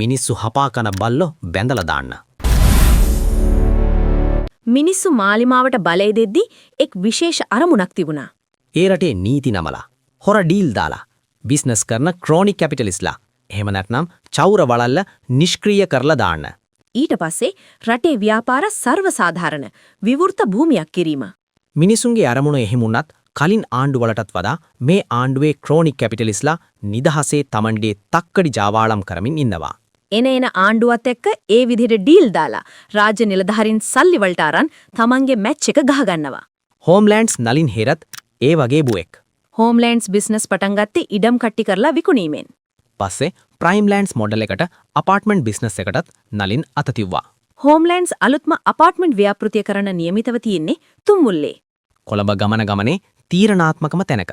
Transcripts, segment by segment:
මිනිස්සු හපා කන බල්ලෝ බැඳලා දාන්න. මිනිස්සු මාලිමාවට බලය දෙද්දී එක් විශේෂ අරමුණක් තිබුණා. ඒ රටේ නීති නමලා හොර ඩීල් දාලා බිස්නස් කරන ක්‍රොනික් කැපිටලිස්ලා එහෙම නැත්නම් චෞර වලල්ල නිෂ්ක්‍රීය කරලා දාන්න. ඊට පස්සේ රටේ ව්‍යාපාර සර්වසාධාරණ විවෘත භූමියක් කිරීම. මිනිසුන්ගේ අරමුණ එහෙමුණත් කලින් ආණ්ඩුවලටත් වඩා මේ ආණ්ඩුවේ ක්‍රොනික් කැපිටලිස්ලා නිදහසේ Tamanගේ තක්කඩි ජාවාලම් කරමින් ඉන්නවා. එන ආණ්ඩුවත් එක්ක ඒ විදිහට ඩීල් දාලා රාජ්‍ය නිලධාරීන් සල්ලි වලට අරන් තමන්ගේ මැච් එක ගහගන්නවා. හෝම්ලෑන්ඩ්ස් නලින් හෙරත් ඒ වගේ බුවෙක්. හෝම්ලෑන්ඩ්ස් බිස්නස් පටන් ගත්තේ ඉඩම් කට්ටි කරලා විකුණීමෙන්. පස්සේ ප්‍රයිම්ලෑන්ඩ්ස් මොඩල් එකට අපාර්ට්මන්ට් බිස්නස් එකටත් නලින් අත තිව්වා. හෝම්ලෑන්ඩ්ස් අලුත්ම අපාර්ට්මන්ට් ව්‍යාපෘතිය කරන නියමිතව තියෙන්නේ තුම්මුල්ලේ. කොළඹ ගමනේ තීරණාත්මකම තැනක.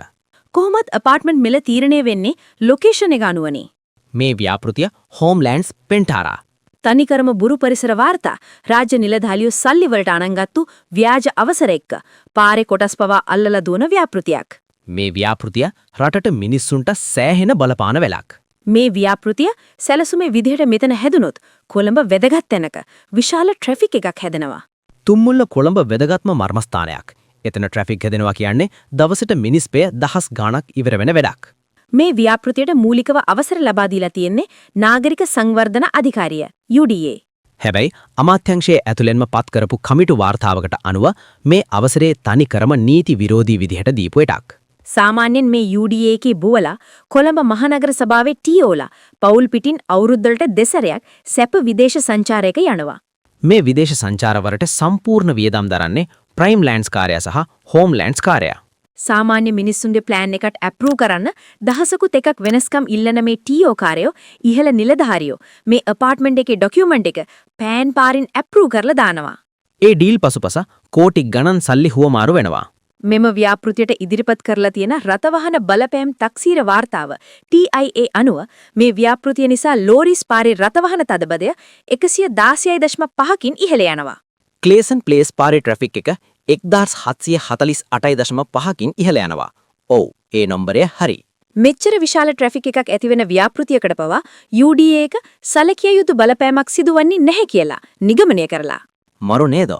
කොහොමත් අපාර්ට්මන්ට් මිල තීරණය වෙන්නේ ලොකේෂන් එක අනුවනේ. මේ ව්‍යාපෘතිය හෝම්ලෑන්ඩ්ස් පෙන්ටාරා. තනිකරම බුරු පරිසර වාර්තා රාජ්‍ය නිලධාරියෝ සල්ලි වලට අනංගත්තු ව්‍යාජ අවසර එක්ක පාරේ කොටස් පවා අල්ලලා දුවන ව්‍යාපෘතියක්. මේ ව්‍යාපෘතිය රටට මිනිස්සුන්ට සෑහෙන බලපාන වෙලක්. මේ ව්‍යාපෘතිය සැලසුමේ විදිහට මෙතන හැදුනොත් කොළඹ වැදගත් තැනක විශාල ට්‍රැෆික් එකක් හැදෙනවා. තුම්මුල්ල කොළඹ වැදගත්ම මර්මස්ථානයක්. එතන ට්‍රැෆික් හැදෙනවා කියන්නේ දවසට මිනිස් පෙය දහස් ගාණක් ඉවර වෙන වැඩක්. මේ ව්‍යාපෘතියට මූලිකව අවසර ලබා දීලා තියෙන්නේ නාගරික සංවර්ධන අධිකාරිය UDA. හැබැයි අමාත්‍යංශයේ ඇතුළෙන්ම පත් කරපු කමිටු වාර්තාවකට අනුව මේ අවසරේ තනිකරම නීති විරෝධී විදිහට දීපු එකක්. සාමාන්‍යයෙන් මේ UDA එකේ බුවලා කොළඹ මහනගර සභාවේ TOලා පවුල් පිටින් අවුරුද්දකට දෙසරයක් සැප විදේශ සංචාරයක යනවා. මේ විදේශ සංචාරවලට සම්පූර්ණ වියදම් දරන්නේ ප්‍රයිම්ලෑන්ඩ්ස් කාර්යය සහ හෝම්ලෑන්ඩ්ස් කාර්යය. සාමාන්‍ය මිනිස්සුන්ගේ ප්ලෑන් එකට ඇප්‍රූව් කරන්න දහසකුත් එකක් වෙනස්කම් ඉල්ලන මේ TO කාර්යෝ ඉහළ නිලධාරියෝ මේ අපාර්ට්මන්ට් එකේ ඩොකියුමන්ට් එක පෑන් පාරින් ඇප්‍රූව් කරලා දානවා. ඒ ඩීල් පසුපස කෝටි ගණන් සල්ලි හුවමාරු වෙනවා. මෙම ව්‍යාපෘතියට ඉදිරිපත් කරලා තියෙන රථවාහන බලපෑම් තක්සීර වාර්තාව TIA අනුව මේ ව්‍යාපෘතිය නිසා ලෝරිස් පාරේ රථවාහන තදබදය 116.5කින් ඉහළ යනවා. ක්ලේසන් ප්ලේස් පාරේ ට්‍රැෆික් එක 1748.5කින් ඉහළ යනවා. ඔව්, ඒ නම්බරය හරි. මෙච්චර විශාල ට්‍රැෆික් එකක් ඇතිවෙන ව්‍යාපෘතියකට පවා UDA එක සැලකිය යුතු බලපෑමක් සිදුවන්නේ නැහැ කියලා නිගමනය කරලා. මරු නේද?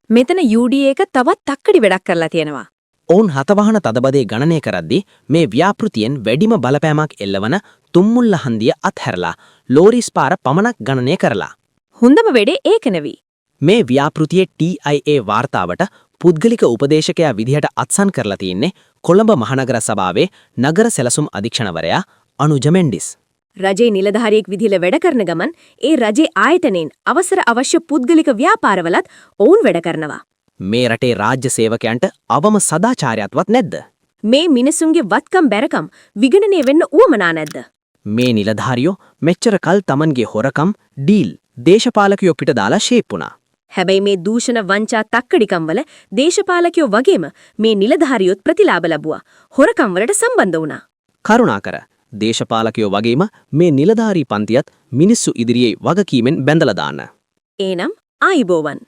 මෙතන UDA එක තවත් තක්කඩි වැඩක් කරලා තියෙනවා. ඔවුන් හතවහන තදබදේ ගණනය කරද්දී මේ ව්‍යාපෘතියෙන් වැඩිම බලපෑමක් එල්ලවන තුම්මුල්ල හන්දිය අත්හැරලා ලෝරිස් පාර පමණක් ගණනය කරලා. හොඳම වෙඩේ ඒක නෙවී. මේ ව්‍යාපෘතියේ TIA වාර්තාවට පුද්ගලික උපදේශකයා විදිහට අත්සන් කරලා තියෙන්නේ කොළඹ මහනගර සභාවේ නගර සැලසුම් අධීක්ෂණවරයා අනුජ මෙන්ඩිස්. රජයේ නිලධාරියෙක් විදිහට වැඩ කරන ගමන් ඒ රජයේ ආයතනයෙන් අවසර අවශ්‍ය පුද්ගලික ව්‍යාපාරවලත් ඔවුන් වැඩ කරනවා. මේ රටේ රාජ්‍ය සේවකයන්ට අවම සදාචාරයක්වත් නැද්ද? මේ මිනිසුන්ගේ වත්කම් බැරකම් විගණනය වෙන්න උවමනා නැද්ද? මේ නිලධාරියෝ මෙච්චර කල් Tamanගේ හොරකම් ඩීල් දේශපාලකයෝ පිට දාලා ෂේප් වුණා. හැබැයි මේ දූෂණ වංචා තක්කඩිකම් වල දේශපාලකයෝ වගේම මේ නිලධාරියොත් ප්‍රතිලාභ ලැබුවා. හොරකම් වලට සම්බන්ධ වුණා. කරුණාකර දේශපාලකයෝ වගේම මේ නිලධාරී පන්තියත් මිනිස්සු ඉදිරියේ වගකීමෙන් බැඳලා දාන්න. එනම් ආයිබෝවන්